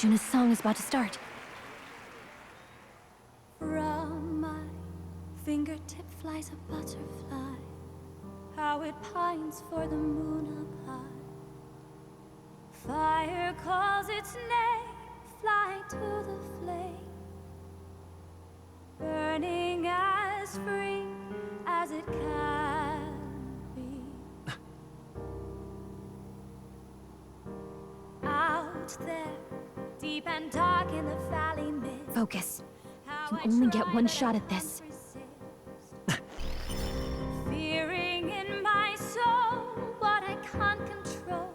Juna's song is about to start. From my fingertip flies a butterfly, how it pines for the moon up high. Fire calls its name, flying to the flame, burning as free as it can be. Out there, deep and dark in the valley mist. Focus. You only get one shot at this. Fearing in my soul what I can't control.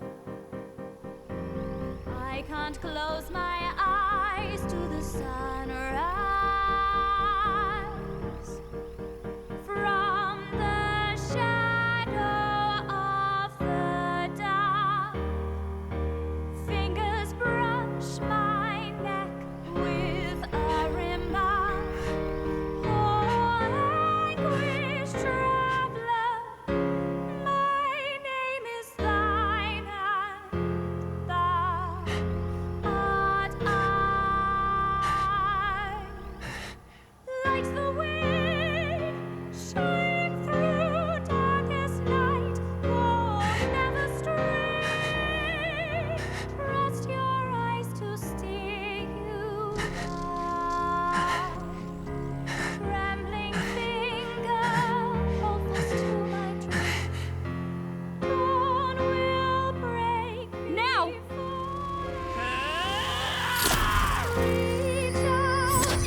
I can't close my eyes to the sunrise. From the shadow of the dark, fingers brush my neck with a remark. Oh, anguish traveler, my name is thine, and thou art I. Like the wind, shine through darkest night. Oh, never stray. Trust your eyes to steer you right. Trembling finger, hold fast to my dream. Dawn will break now. Reach out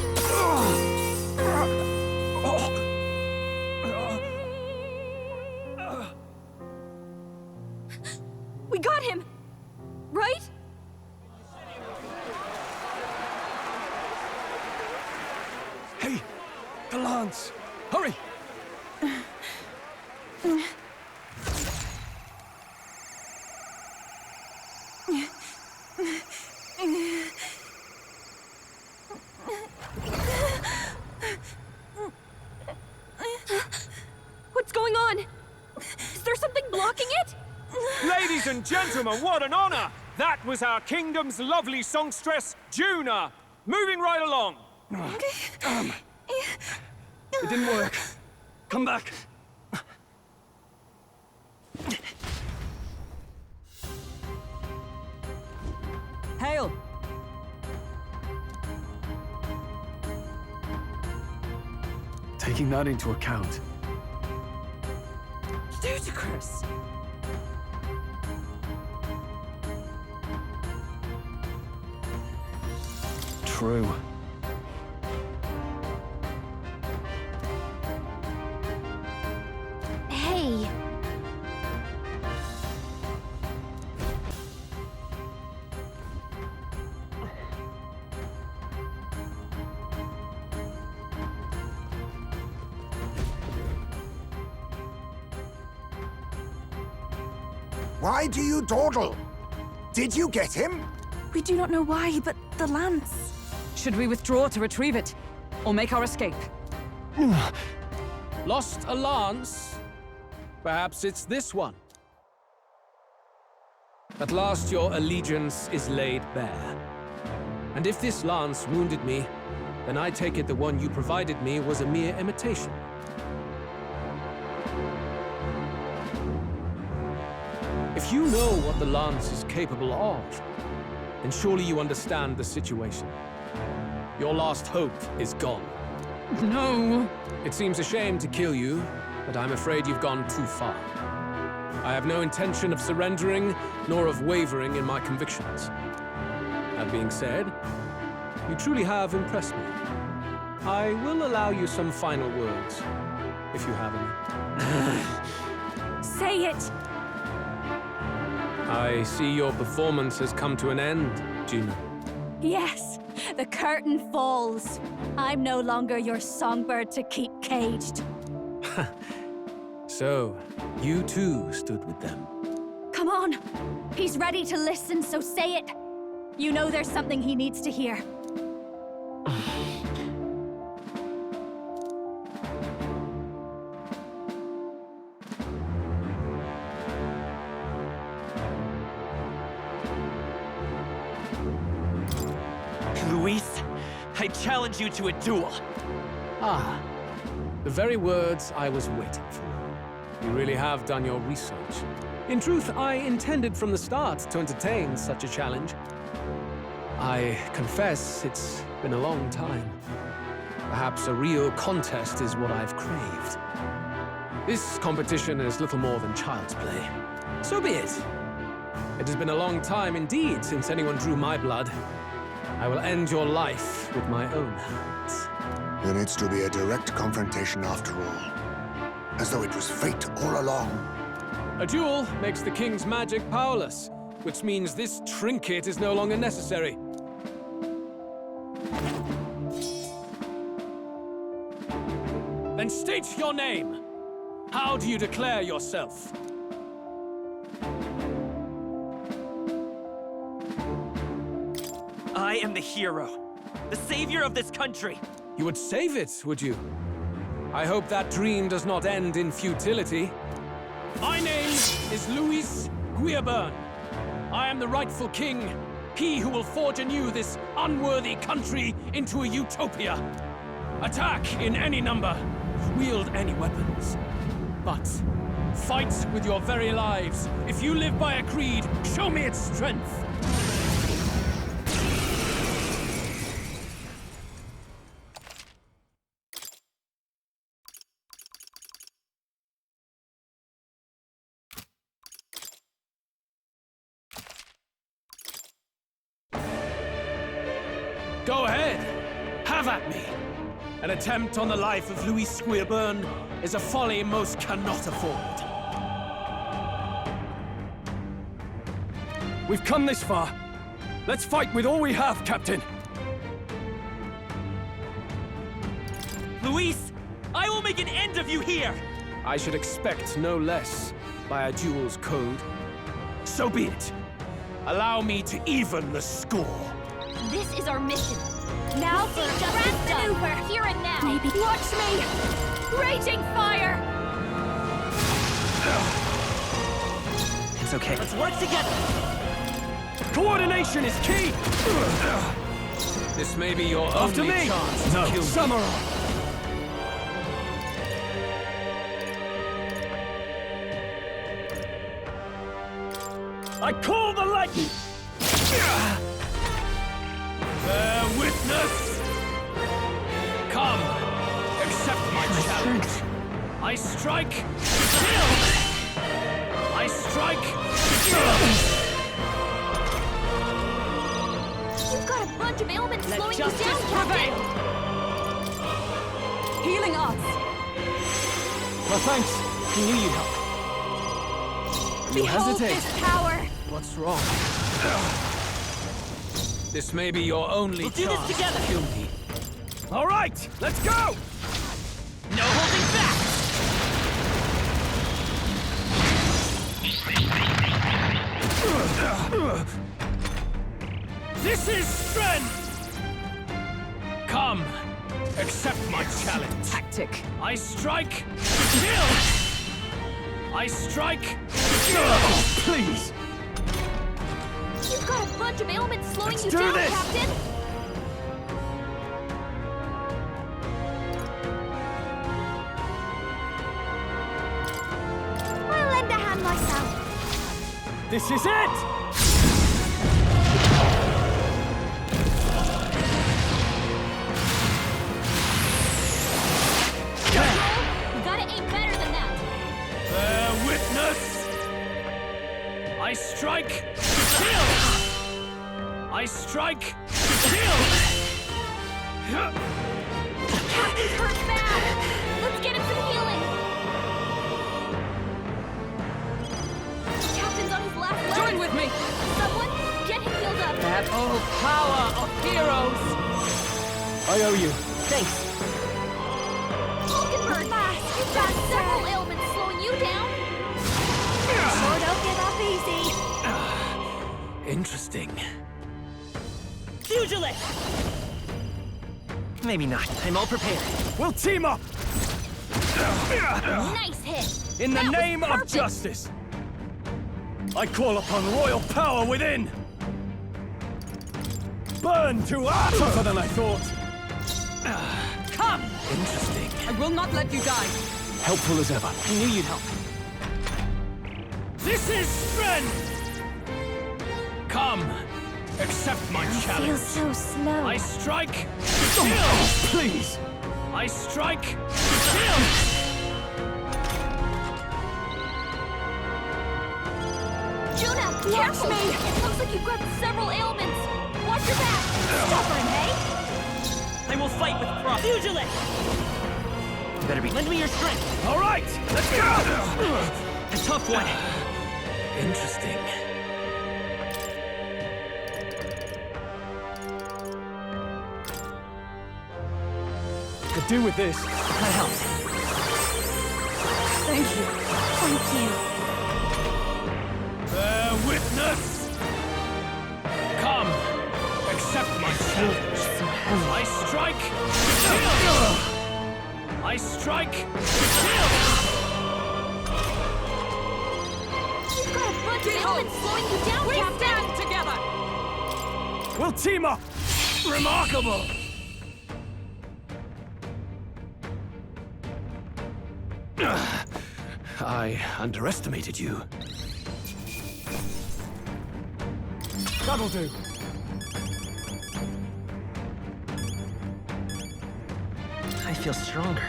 We got him! Right? Hey! The lance! Hurry! What's going on? Is there something blocking it? Ladies and gentlemen, what an honor! That was our kingdom's lovely songstress, Juna. Moving right along. It didn't work. Come back. Hail! Taking that into account, Ludicrous! true. Hey! Why do you dawdle? Did you get him? We do not know why, but the lance. Should we withdraw to retrieve it? Or make our escape? Lost a lance? Perhaps it's this one. At last your allegiance is laid bare. And if this lance wounded me, then I take it the one you provided me was a mere imitation. If you know what the lance is capable of, then surely you understand the situation. Your last hope is gone. No! It seems a shame to kill you, but I'm afraid you've gone too far. I have no intention of surrendering, nor of wavering in my convictions. That being said, you truly have impressed me. I will allow you some final words, if you have any. Say it! I see your performance has come to an end, Juna. Yes, the curtain falls. I'm no longer your songbird to keep caged. So, you too stood with them. Come on. He's ready to listen, so say it. You know there's something he needs to hear. I challenge you to a duel. Ah, the very words I was waiting for. You really have done your research. In truth, I intended from the start to entertain such a challenge. I confess it's been a long time. Perhaps a real contest is what I've craved. This competition is little more than child's play. So be it. It has been a long time indeed since anyone drew my blood. I will end your life with my own hands. Then it's to be a direct confrontation after all. As though it was fate all along. A duel makes the king's magic powerless, which means this trinket is no longer necessary. Then state your name. How do you declare yourself? I am the hero, the savior of this country. You would save it, would you? I hope that dream does not end in futility. My name is Luis Guillaburn. I am the rightful king, he who will forge anew this unworthy country into a utopia. Attack in any number, wield any weapons. But fight with your very lives. If you live by a creed, show me its strength. Go ahead. Have at me. An attempt on the life of Louis Squeerburn is a folly most cannot afford. We've come this far. Let's fight with all we have, Captain. Luis, I will make an end of you here. I should expect no less by a duel's code. So be it. Allow me to even the score. This is our mission. Now for a grand maneuver. Here and now. Maybe. Watch me! Raging fire! It's okay. Let's work together. Coordination is key! This may be your After only me! chance to No, kill me. Samurai! I call the lightning! Bear witness! Come, accept my challenge. I strike, kill! I strike, kill! You've got a bunch of ailments Let slowing you justice down, prevail. Captain! Healing arts. Well, thanks. Who knew you'd help? You Behold hesitate. this power! What's wrong? This may be your only We'll do this chance together. to kill me. All right, let's go! No holding back. This is strength! Come, accept my challenge. Tactic. I strike, kill! I strike, kill! Please! You've got a bunch of ailments slowing Let's you do down, this. Captain! I'll lend a hand myself. This is it! You gotta aim better than that! Bear witness! I strike, kill! I strike, kill! Captain's hurt bad! Let's get him some healing! Captain's on his last leg! Join with me. Someone, get him healed up! That old power of heroes. I owe you. Thanks. Falkenberg! You've got several ailments slowing you down! Sure don't give up easy. Interesting. Pugilist! Maybe not. I'm all prepared. We'll team up! Nice hit! In the That was name of perfect. justice! I call upon royal power within! Burn to tougher than I thought! Come! Interesting. I will not let you die. Helpful as ever. I knew you'd help. This is strength! Come, accept my challenge. Feels so slow. I strike to Oh, kill! please! I strike to kill! Juna, catch me! It looks like you've got several ailments. Watch your back. Stubborn, hey? I will fight with pride. Usually! Better be. Lend me your strength. All right, let's go! A tough one. Interesting. Could do with this. That helped. Thank you. Thank you. Bear witness! Come, accept my challenge. I strike to kill! I strike to kill! You've got a bunch of ailments slowing you down, We Captain. stand together! We'll team up! Remarkable! I underestimated you. That'll do. I feel stronger.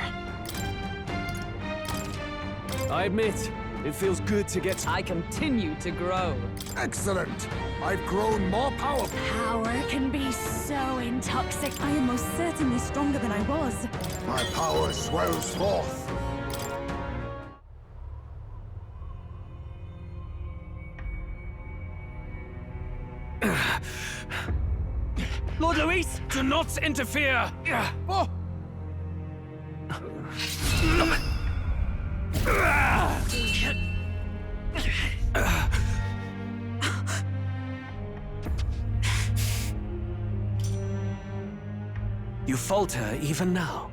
I admit, it feels good to get... I continue to grow. Excellent. I've grown more powerful. Power can be so intoxicating. I am most certainly stronger than I was. My power swells forth. Lord Luis, do not interfere! Oh. You falter even now.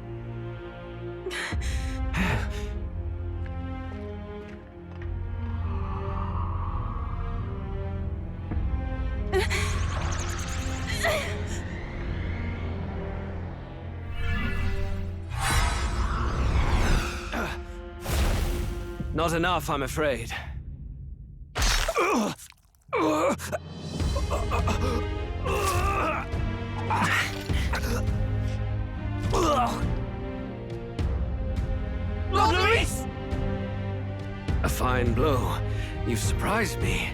Not enough, I'm afraid. Lord Luis! A fine blow. You've surprised me.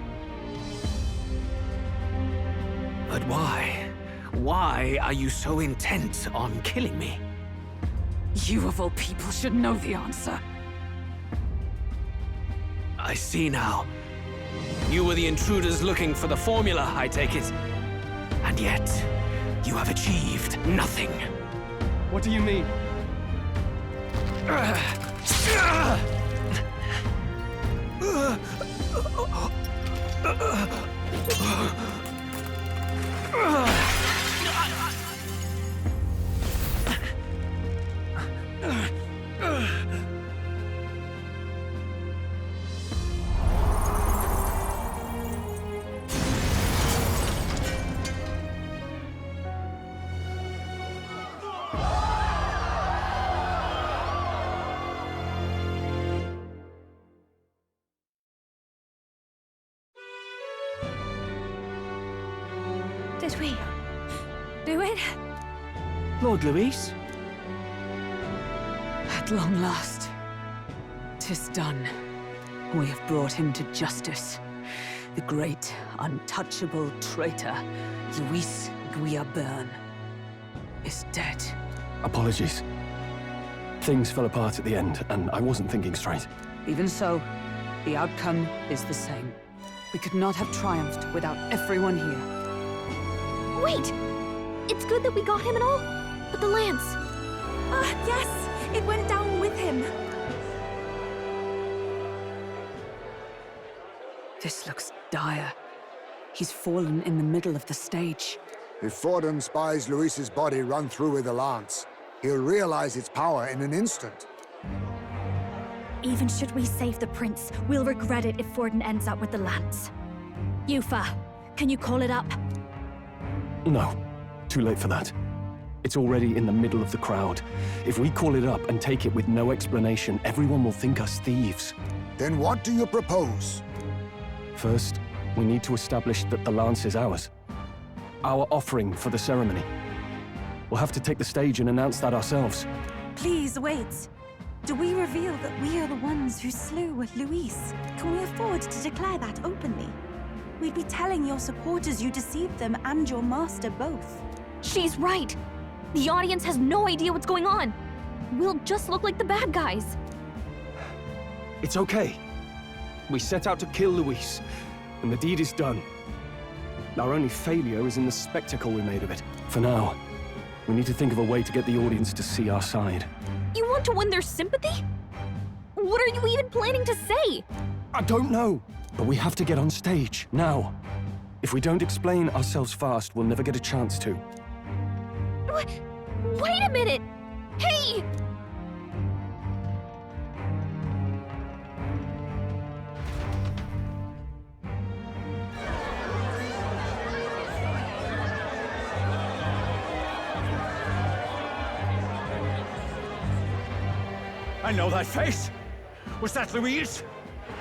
But why? Why are you so intent on killing me? You of all people should know the answer. I see now. You were the intruders looking for the formula, I take it. And yet, you have achieved nothing. What do you mean? Did we do it? Lord Luis? At long last, 'tis done. We have brought him to justice. The great, untouchable traitor, Luis Guillaburn, is dead. Apologies. Things fell apart at the end, and I wasn't thinking straight. Even so, the outcome is the same. We could not have triumphed without everyone here. Wait! It's good that we got him and all, but the lance. Yes, it went down with him. This looks dire. He's fallen in the middle of the stage. If Forden spies Luis's body run through with a lance, he'll realize its power in an instant. Even should we save the prince, we'll regret it if Forden ends up with the lance. Yufa, can you call it up? No. Too late for that. It's already in the middle of the crowd. If we call it up and take it with no explanation, everyone will think us thieves. Then what do you propose? First, we need to establish that the lance is ours. Our offering for the ceremony. We'll have to take the stage and announce that ourselves. Please wait. Do we reveal that we are the ones who slew Luis? Can we afford to declare that openly? We'd be telling your supporters you deceived them and your master both. She's right. The audience has no idea what's going on. We'll just look like the bad guys. It's okay. We set out to kill Luis, and the deed is done. Our only failure is in the spectacle we made of it. For now, we need to think of a way to get the audience to see our side. You want to win their sympathy? What are you even planning to say? I don't know, but we have to get on stage, now. If we don't explain ourselves fast, we'll never get a chance to. Wait a minute! Hey! I know that face. Was that Luis?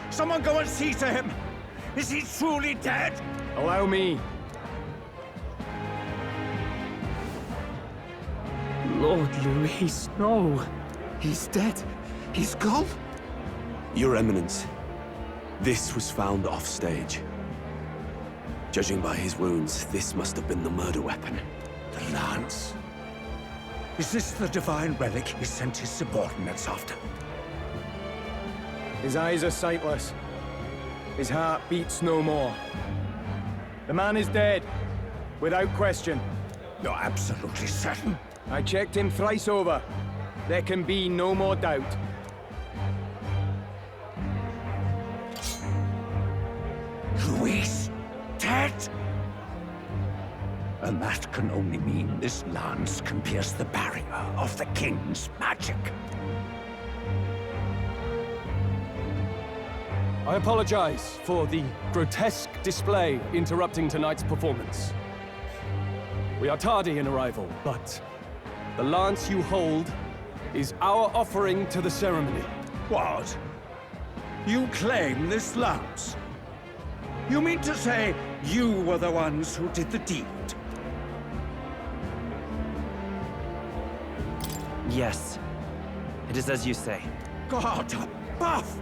Someone go and see to him. Is he truly dead? Allow me. Lord Luis, no. He's dead. He's gone. Your Eminence, this was found off-stage. Judging by his wounds, this must have been the murder weapon. The lance. Is this the divine relic he sent his subordinates after? His eyes are sightless. His heart beats no more. The man is dead, without question. You're absolutely certain? I checked him thrice over. There can be no more doubt. Luis, dead? And that can only mean this lance can pierce the barrier of the king's magic. I apologize for the grotesque display interrupting tonight's performance. We are tardy in arrival, but the lance you hold is our offering to the ceremony. What? You claim this lance? You mean to say you were the ones who did the deed? Yes. It is as you say. God above!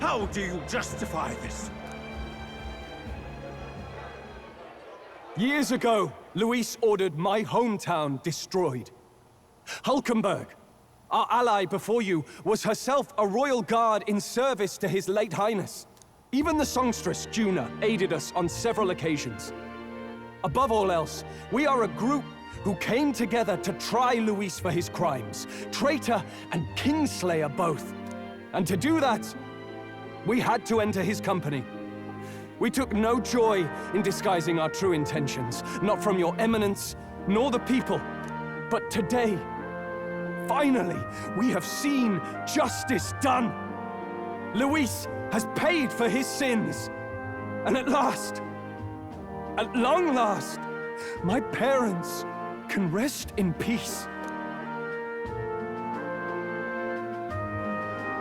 How do you justify this? Years ago, Luis ordered my hometown destroyed. Hulkenberg, our ally before you, was herself a royal guard in service to his late highness. Even the songstress, Juna, aided us on several occasions. Above all else, we are a group who came together to try Luis for his crimes, traitor and kingslayer both. And to do that, we had to enter his company. We took no joy in disguising our true intentions, not from your eminence, nor the people. But today, finally, we have seen justice done. Luis has paid for his sins. And at last, at long last, my parents can rest in peace.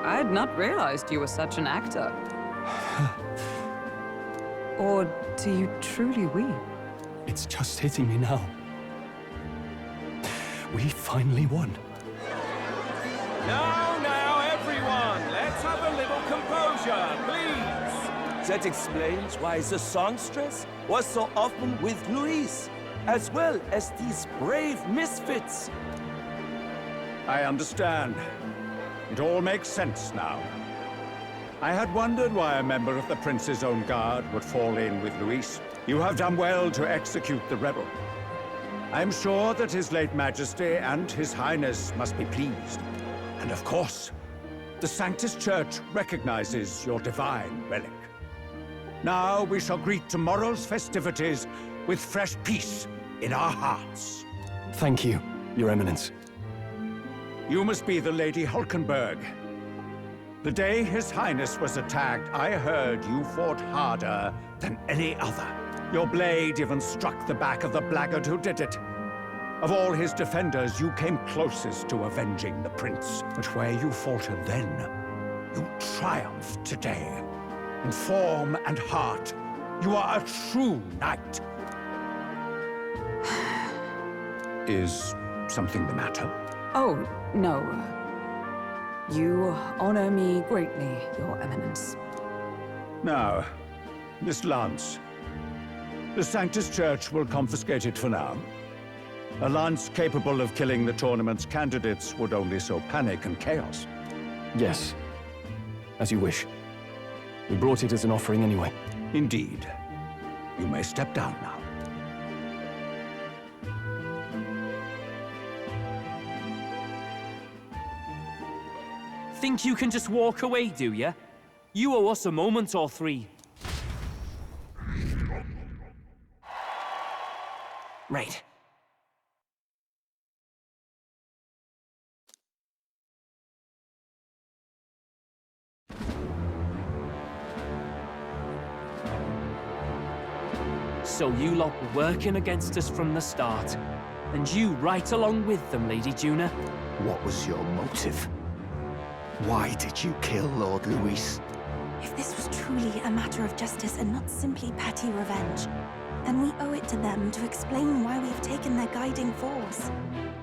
I had not realized you were such an actor. Or do you truly weep? It's just hitting me now. We finally won. Now, everyone, let's have a little composure, please. That explains why the songstress was so often with Luis, as well as these brave misfits. I understand. It all makes sense now. I had wondered why a member of the Prince's own guard would fall in with Luis. You have done well to execute the rebel. I am sure that His late Majesty and His Highness must be pleased. And of course, the Sanctus Church recognizes your divine relic. Now we shall greet tomorrow's festivities with fresh peace in our hearts. Thank you, Your Eminence. You must be the Lady Hulkenberg. The day His Highness was attacked, I heard you fought harder than any other. Your blade even struck the back of the blackguard who did it. Of all his defenders, you came closest to avenging the prince. But where you faltered then, you triumphed today. In form and heart, you are a true knight. Is something the matter? Oh, no. You honor me greatly, Your Eminence. Now, this lance. The Sanctus Church will confiscate it for now. A lance capable of killing the tournament's candidates would only sow panic and chaos. Yes. As you wish. We brought it as an offering anyway. Indeed. You may step down now. Think you can just walk away, do ya? You owe us a moment or three. Right. So you lot were working against us from the start. And you right along with them, Lady Juna. What was your motive? Why did you kill Lord Luis? If this was truly a matter of justice and not simply petty revenge, then we owe it to them to explain why we have taken their guiding force.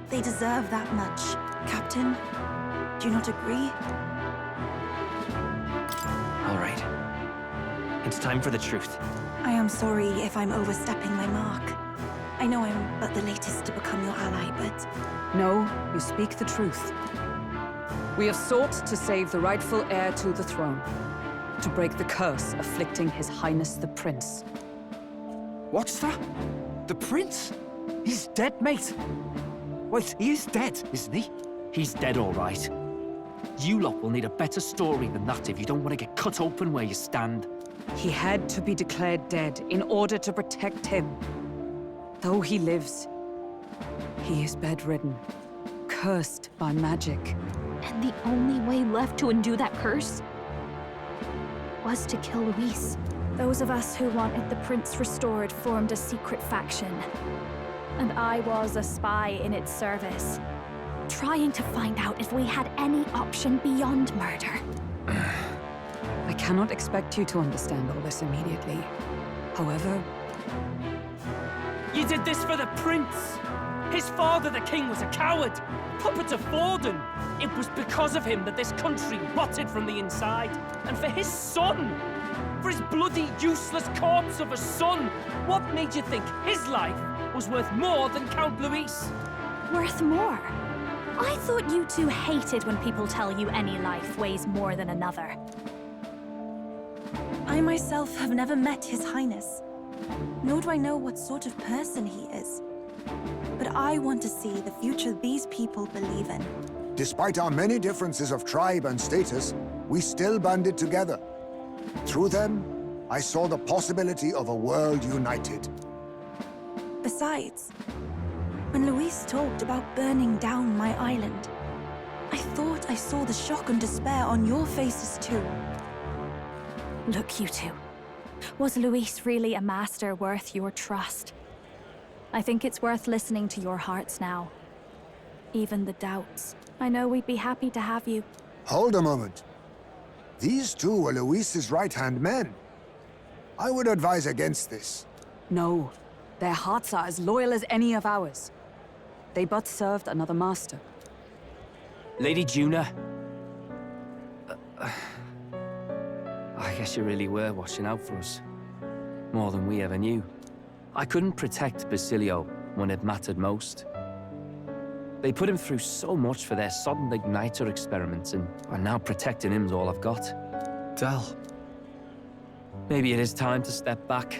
They deserve that much. Captain, do you not agree? All right. It's time for the truth. I am sorry if I'm overstepping my mark. I know I'm but the latest to become your ally, but... No, you speak the truth. We have sought to save the rightful heir to the throne, to break the curse afflicting His Highness the Prince. What's that? The prince? He's dead, mate. Wait, he is dead, isn't he? He's dead, all right. You lot will need a better story than that if you don't want to get cut open where you stand. He had to be declared dead in order to protect him. Though he lives, he is bedridden, cursed by magic. And the only way left to undo that curse was to kill Luis. Those of us who wanted the prince restored formed a secret faction. And I was a spy in its service, trying to find out if we had any option beyond murder. I cannot expect you to understand all this immediately. However... You did this for the prince! His father, the king, was a coward! Puppet of Forden! It was because of him that this country rotted from the inside. And for his son! For his bloody, useless corpse of a son! What made you think his life was worth more than Count Luis? Worth more? I thought you two hated when people tell you any life weighs more than another. I myself have never met His Highness, nor do I know what sort of person he is. But I want to see the future these people believe in. Despite our many differences of tribe and status, we still banded together. Through them, I saw the possibility of a world united. Besides, when Luis talked about burning down my island, I thought I saw the shock and despair on your faces too. Look, you two. Was Luis really a master worth your trust? I think it's worth listening to your hearts now. Even the doubts. I know we'd be happy to have you. Hold a moment. These two were Luis's right-hand men. I would advise against this. No, their hearts are as loyal as any of ours. They but served another master. Lady Juna. I guess you really were watching out for us. More than we ever knew. I couldn't protect Basilio when it mattered most. They put him through so much for their sudden igniter experiments, and now protecting him's all I've got. Del. Maybe it is time to step back.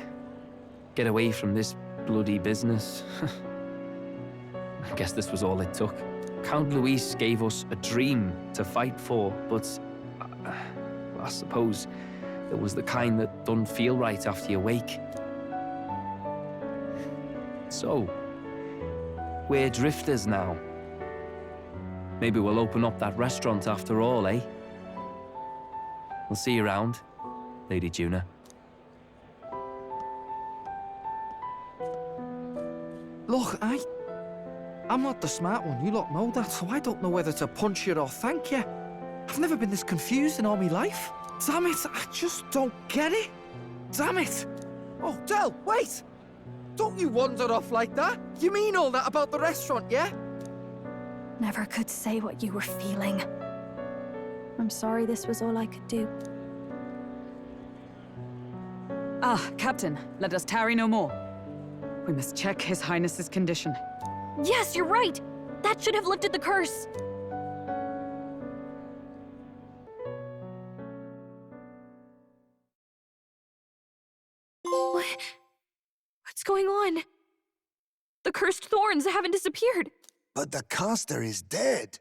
Get away from this bloody business. I guess this was all it took. Count Luis gave us a dream to fight for, but I suppose it was the kind that don't feel right after you wake. So, we're drifters now. Maybe we'll open up that restaurant after all, eh? We'll see you around, Lady Juna. Look, I'm not the smart one, you lot know that, so I don't know whether to punch you or thank you. I've never been this confused in all my life. Damn it, I just don't get it. Damn it! Oh, Del, wait! Don't you wander off like that? You mean all that about the restaurant, yeah? Never could say what you were feeling. I'm sorry this was all I could do. Ah, Captain, let us tarry no more. We must check His Highness's condition. Yes, you're right! That should have lifted the curse! What's going on? The cursed thorns haven't disappeared. But the caster is dead.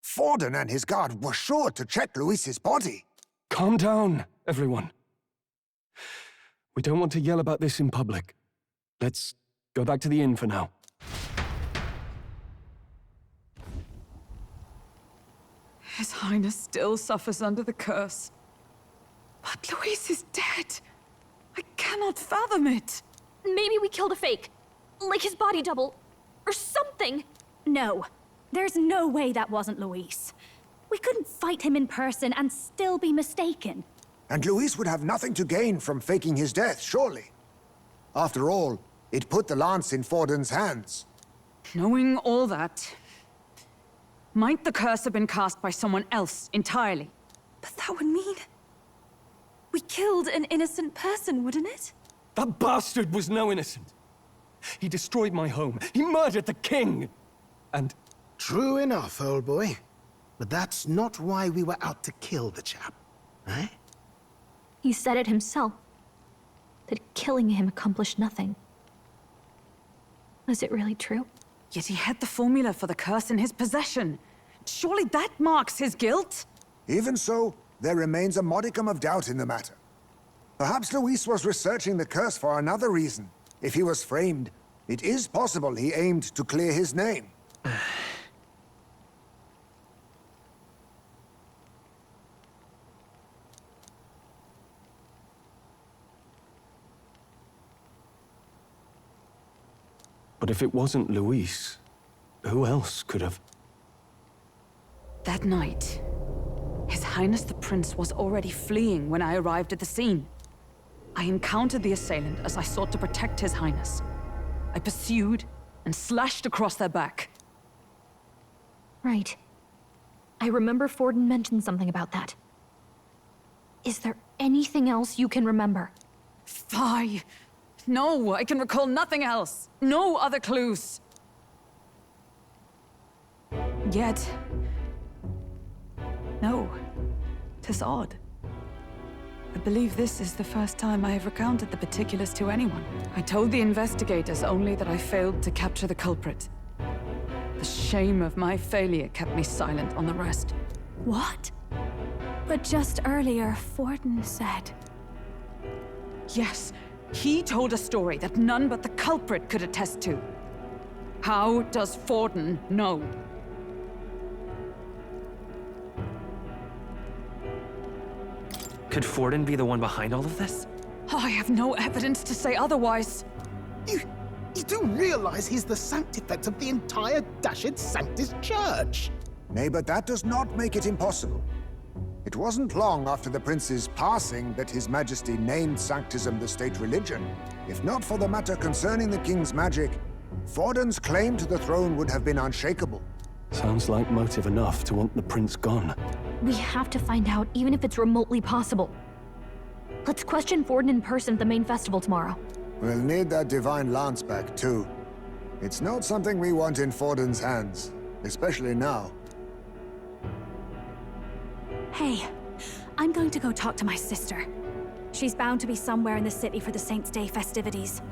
Forden and his guard were sure to check Luis's body. Calm down, everyone. We don't want to yell about this in public. Let's go back to the inn for now. His Highness still suffers under the curse. But Luis is dead. I cannot fathom it. Maybe we killed a fake. Like his body double. Or something. No. There's no way that wasn't Luis. We couldn't fight him in person and still be mistaken. And Luis would have nothing to gain from faking his death, surely. After all, it put the lance in Forden's hands. Knowing all that, might the curse have been cast by someone else entirely? But that would mean... we killed an innocent person, wouldn't it? That bastard was no innocent. He destroyed my home. He murdered the king. And... True enough, old boy. But that's not why we were out to kill the chap, eh? He said it himself. That killing him accomplished nothing. Was it really true? Yet he had the formula for the curse in his possession. Surely that marks his guilt? Even so, there remains a modicum of doubt in the matter. Perhaps Luis was researching the curse for another reason. If he was framed, it is possible he aimed to clear his name. But if it wasn't Luis, who else could have... That night, His Highness the Prince was already fleeing when I arrived at the scene. I encountered the assailant as I sought to protect His Highness. I pursued and slashed across their back. Right. I remember Forden mentioned something about that. Is there anything else you can remember? Fie! No, I can recall nothing else. No other clues. Yet... no. 'Tis odd. I believe this is the first time I have recounted the particulars to anyone. I told the investigators only that I failed to capture the culprit. The shame of my failure kept me silent on the rest. What? But just earlier, Forden said... Yes, he told a story that none but the culprit could attest to. How does Forden know? Could Forden be the one behind all of this? I have no evidence to say otherwise. You do realize he's the sanctifex of the entire dashed Sanctus Church? Nay, but that does not make it impossible. It wasn't long after the prince's passing that His Majesty named Sanctism the state religion. If not for the matter concerning the king's magic, Forden's claim to the throne would have been unshakable. Sounds like motive enough to want the prince gone. We have to find out, even if it's remotely possible. Let's question Forden in person at the main festival tomorrow. We'll need that divine lance back, too. It's not something we want in Forden's hands, especially now. Hey, I'm going to go talk to my sister. She's bound to be somewhere in the city for the Saints' Day festivities.